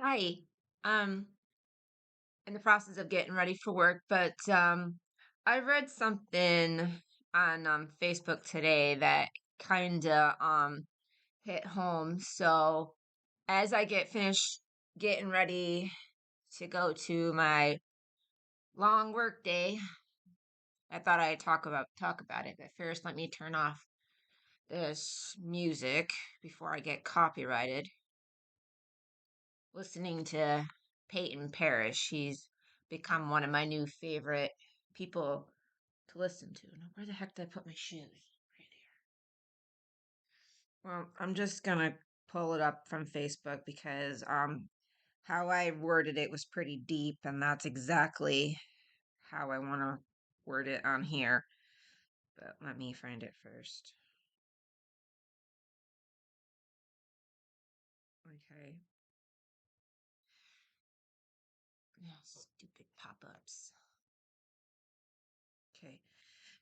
Hi. In the process of getting ready for work, but I read something on Facebook today that kind of hit home. So as I get finished getting ready to go to my long work day, I thought I'd talk about it. But first, let me turn off this music before I get copyrighted. Listening to Peyton Parrish. He's become one of my new favorite people to listen to. Now, where the heck did I put my shoes? Right here. Well, I'm just gonna pull it up from Facebook because how I worded it was pretty deep, and that's exactly how I want to word it on here. But let me find it first. Okay. Yeah, stupid pop-ups. Okay.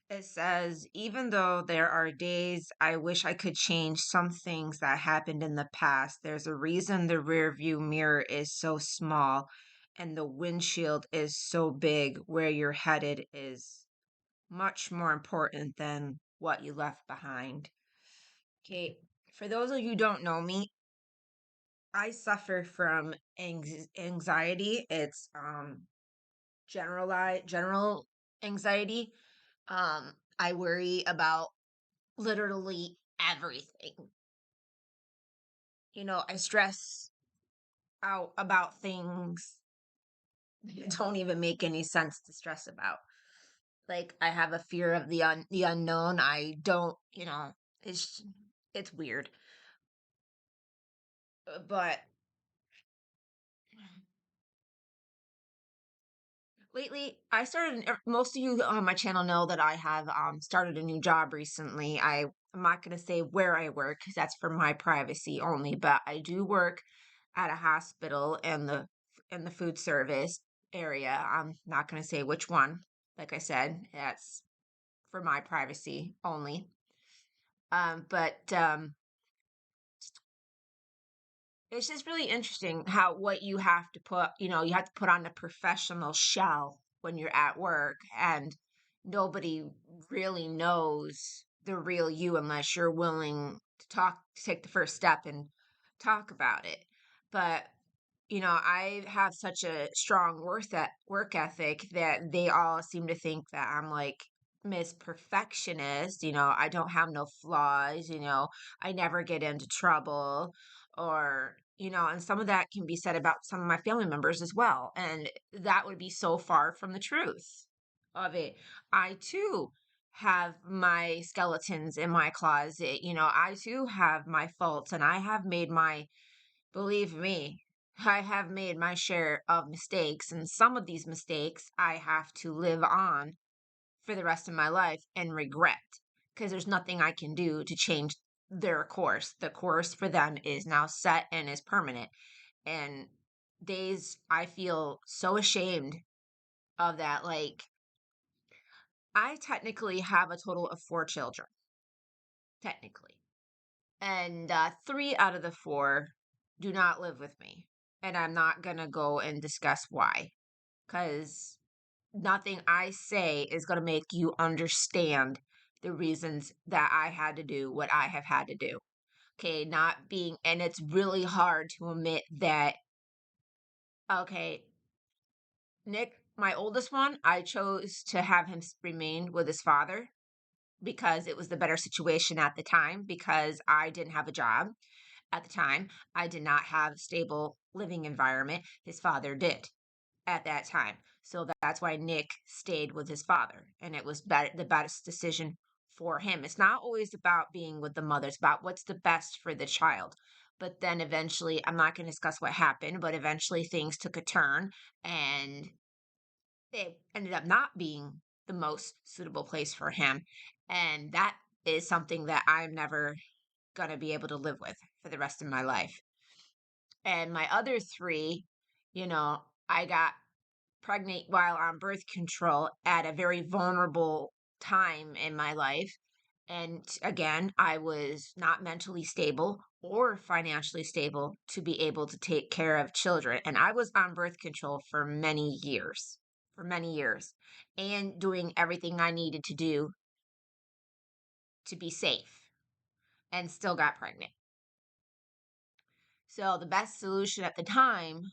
It says, even though there are days I wish I could change some things that happened in the past, there's a reason the rear view mirror is so small and the windshield is so big. Where you're headed is much more important than what you left behind. Okay, for those of you who don't know me, I suffer from anxiety. It's general anxiety. I worry about literally everything. I stress out about things that don't even make any sense to stress about. Like I have a fear of the unknown. I don't, it's weird. But lately, I started. Most of you on my channel know that I have started a new job recently. I'm not going to say where I work because that's for my privacy only. But I do work at a hospital in the food service area. I'm not going to say which one. Like I said, that's for my privacy only. But it's just really interesting how what you have to put, you have to put on a professional shell when you're at work, and nobody really knows the real you unless you're willing to take the first step and talk about it. But I have such a strong work ethic that they all seem to think that I'm like Miss Perfectionist. I don't have no flaws. I never get into trouble, or and some of that can be said about some of my family members as well, and that would be so far from the truth of it. I too have my skeletons in my closet. I too have my faults, and I have made my believe me, I have made my share of mistakes, and some of these mistakes I have to live on for the rest of my life and regret, because there's nothing I can do to change their course. The course for them is now set and is permanent. And days I feel so ashamed of that. Like, I technically have a total of 4 children, technically. And 3 out of the 4 do not live with me. And I'm not going to go and discuss why, because nothing I say is going to make you understand the reasons that I had to do what I have had to do. Okay, not being, and it's really hard to admit that, okay, Nick, my oldest one, I chose to have him remain with his father because it was the better situation at the time, because I didn't have a job at the time. I did not have a stable living environment. His father did at that time. So that's why Nick stayed with his father. And it was the best decision for him. It's not always about being with the mother, it's about what's the best for the child. But then eventually, I'm not going to discuss what happened, but eventually things took a turn, and it ended up not being the most suitable place for him. And that is something that I'm never going to be able to live with for the rest of my life. And my other 3, I got pregnant while on birth control at a very vulnerable time in my life. And again, I was not mentally stable or financially stable to be able to take care of children. And I was on birth control for many years, and doing everything I needed to do to be safe, and still got pregnant. So the best solution at the time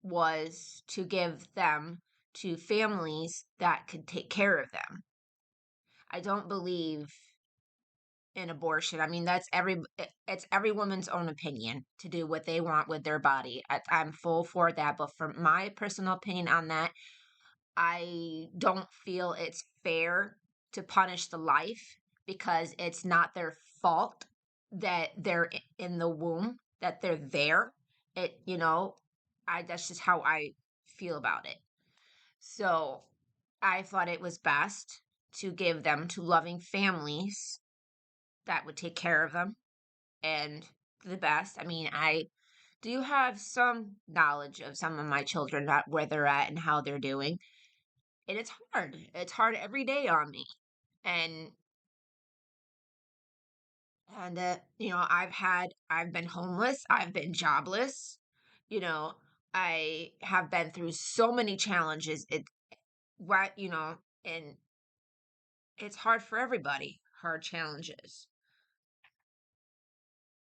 was to give them to families that could take care of them. I don't believe in abortion. I mean, it's every woman's own opinion to do what they want with their body. I'm full for that, but from my personal opinion on that, I don't feel it's fair to punish the life because it's not their fault that they're in the womb, that they're there. It, that's just how I feel about it. So I thought it was best to give them to loving families that would take care of them and the best. I mean, I do have some knowledge of some of my children, not where they're at and how they're doing. And it's hard. It's hard every day on me. And I've been homeless, I've been jobless, you know, I have been through so many challenges. What, and it's hard for everybody, hard challenges.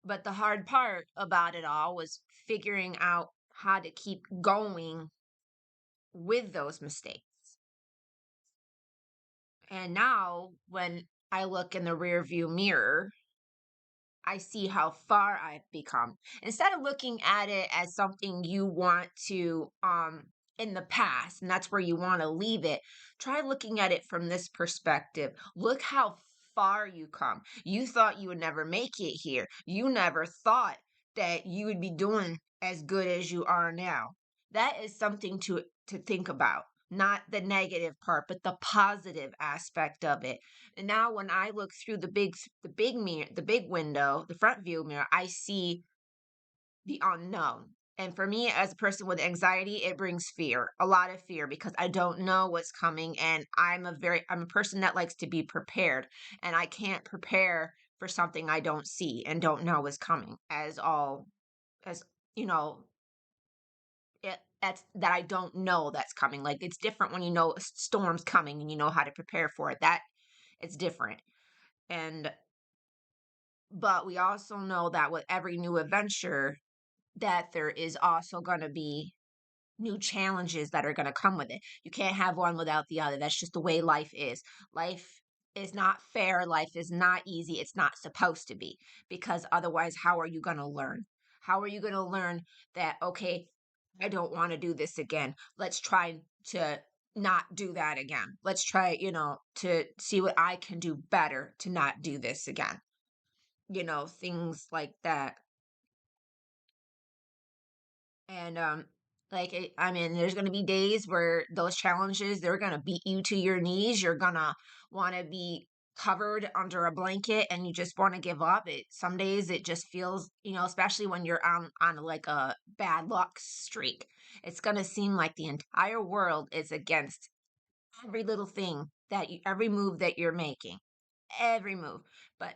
But the hard part about it all was figuring out how to keep going with those mistakes. And now when I look in the rear view mirror, I see how far I've become. Instead of looking at it as something you want to in the past and that's where you want to leave it, try looking at it from this perspective. Look how far you come. You thought you would never make it here. You never thought that you would be doing as good as you are now. That is something to think about. Not the negative part, but the positive aspect of it. And now when I look through the big mirror, the big window, the front view mirror, I see the unknown. And for me as a person with anxiety, it brings fear, a lot of fear because I don't know what's coming and I'm a person that likes to be prepared and I can't prepare for something I don't see and don't know is coming as you know that I don't know that's coming. Like it's different when you know a storm's coming and you know how to prepare for it. That it's different. And but we also know that with every new adventure that there is also going to be new challenges that are going to come with it. You can't have one without the other. That's just the way life is. Life is not fair. Life is not easy. It's not supposed to be because otherwise how are you going to learn? How are you going to learn that okay, I don't want to do this again. Let's try to not do that again. Let's try, to see what I can do better to not do this again. Things like that. And I mean, there's going to be days where those challenges, they're going to beat you to your knees. You're going to want to be covered under a blanket and you just want to give up. Some days it just feels, especially when you're on like a bad luck streak. It's going to seem like the entire world is against every little thing every move that you're making. Every move. But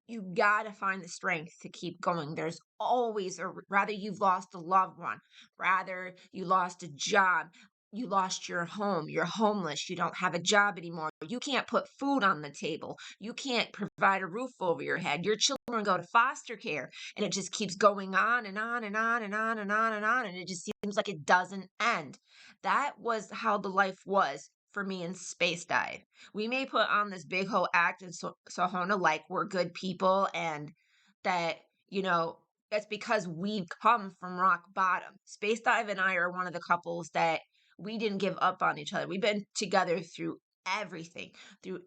you gotta find the strength to keep going. There's always rather you've lost a loved one, rather you lost a job, you lost your home, you're homeless, you don't have a job anymore, you can't put food on the table, you can't provide a roof over your head, your children go to foster care, and it just keeps going on and on and on and on and on and on, and it just seems like it doesn't end. That was how the life was for me in Space Dive. We may put on this big whole act in Sohona like we're good people and that, that's because we've come from rock bottom. Space Dive and I are one of the couples that we didn't give up on each other. We've been together through everything, through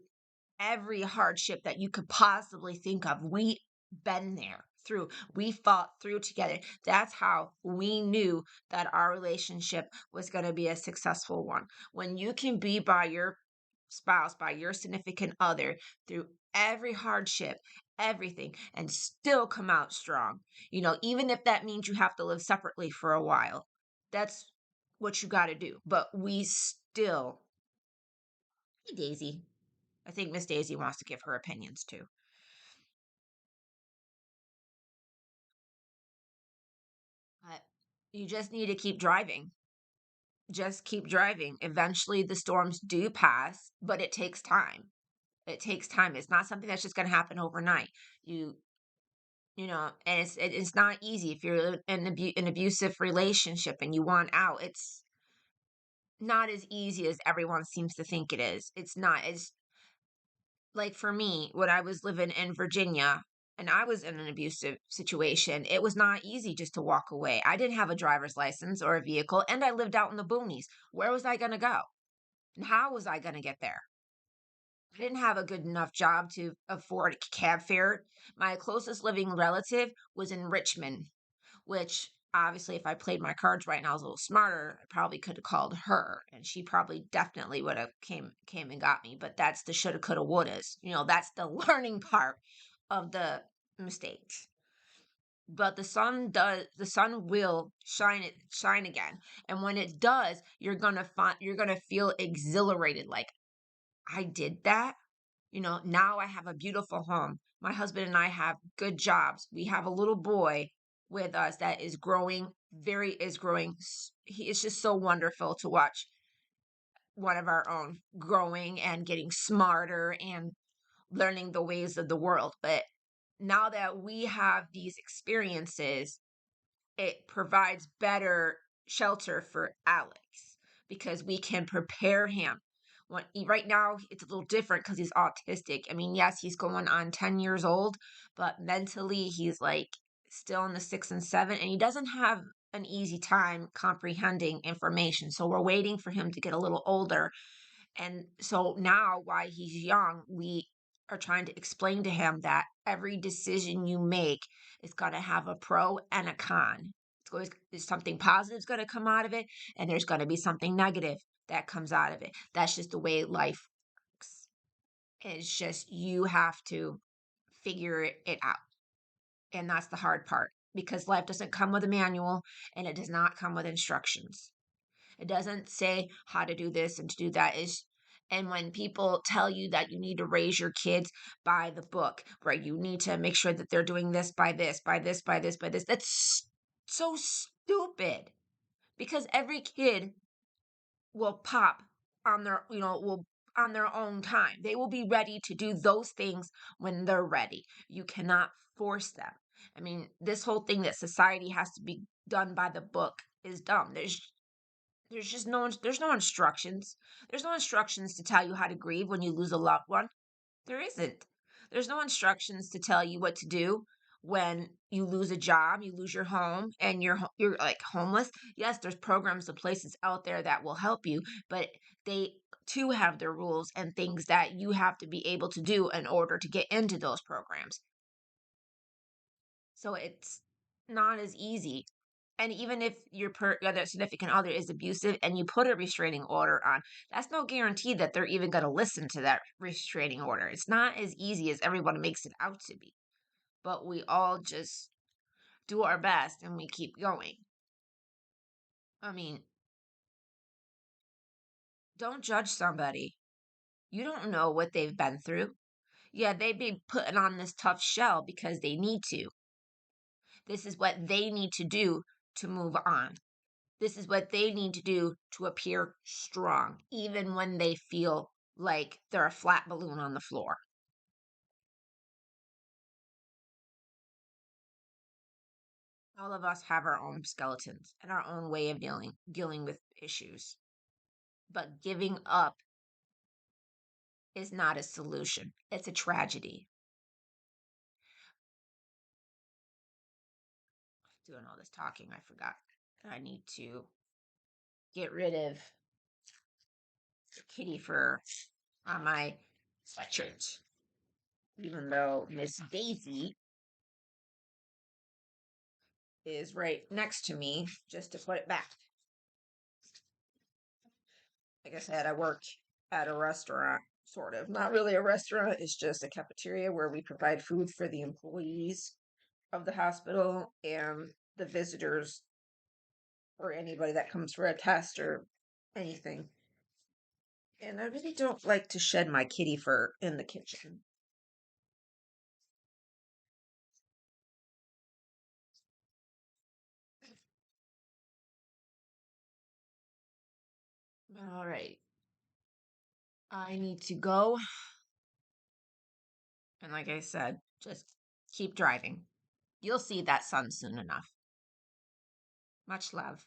every hardship that you could possibly think of. We been there through. We fought through together. That's how we knew that our relationship was going to be a successful one. When you can be by your spouse, by your significant other through every hardship, everything, and still come out strong. Even if that means you have to live separately for a while, that's what you got to do. But we still, hey, Daisy. I think Miss Daisy wants to give her opinions too. You just need to keep driving. Just keep driving. Eventually the storms do pass, but it takes time. It takes time. It's not something that's just going to happen overnight. You and it's not easy if you're in an abusive relationship and you want out. It's not as easy as everyone seems to think it is. It's not. It's like for me, when I was living in Virginia and I was in an abusive situation, it was not easy just to walk away. I didn't have a driver's license or a vehicle, and I lived out in the boonies. Where was I going to go? And how was I going to get there? I didn't have a good enough job to afford a cab fare. My closest living relative was in Richmond, which obviously, if I played my cards right and I was a little smarter, I probably could have called her, and she probably definitely would have came and got me. But that's the shoulda, coulda, wouldas. That's the learning part of the mistakes. But the sun will shine again, and when it does, you're gonna feel exhilarated, like I did that. Now I have a beautiful home. My husband and I have good jobs. We have a little boy with us that is growing, is growing. He is just so wonderful to watch one of our own growing and getting smarter and learning the ways of the world. But now that we have these experiences, it provides better shelter for Alex because we can prepare him. Right now, it's a little different because he's autistic. I mean, yes, he's going on 10 years old, but mentally, he's like still in the 6 and 7, and he doesn't have an easy time comprehending information. So we're waiting for him to get a little older. And so now, while he's young, we are trying to explain to him that every decision you make is going to have a pro and a con. There's something positive is going to come out of it, and there's going to be something negative that comes out of it. That's just the way life works. It's just you have to figure it out. And that's the hard part because life doesn't come with a manual and it does not come with instructions. It doesn't say how to do this and to do that. And when people tell you that you need to raise your kids by the book, right? You need to make sure that they're doing this by this, by this, by this, by this. That's so stupid because every kid will pop on will on their own time. They will be ready to do those things when they're ready. You cannot force them. I mean, this whole thing that society has to be done by the book is dumb. There's just there's no instructions. There's no instructions to tell you how to grieve when you lose a loved one. There isn't. There's no instructions to tell you what to do when you lose a job, you lose your home, and you're like homeless. Yes, there's programs and places out there that will help you, but they too have their rules and things that you have to be able to do in order to get into those programs. So it's not as easy. And even if your other significant other is abusive and you put a restraining order on, that's no guarantee that they're even going to listen to that restraining order. It's not as easy as everyone makes it out to be. But we all just do our best and we keep going. I mean, don't judge somebody. You don't know what they've been through. Yeah, they be putting on this tough shell because they need to. This is what they need to do to move on. This is what they need to do to appear strong, even when they feel like they're a flat balloon on the floor. All of us have our own skeletons and our own way of dealing with issues. But giving up is not a solution. It's a tragedy. Doing all this talking, I forgot. I need to get rid of the kitty fur on my sweatshirt. Even though Miss Daisy is right next to me, just to put it back. Like I said, I work at a restaurant, sort of. Not really a restaurant, it's just a cafeteria where we provide food for the employees of the hospital and the visitors or anybody that comes for a test or anything. And I really don't like to shed my kitty fur in the kitchen. All right. I need to go. And like I said, just keep driving. You'll see that sun soon enough. Much love.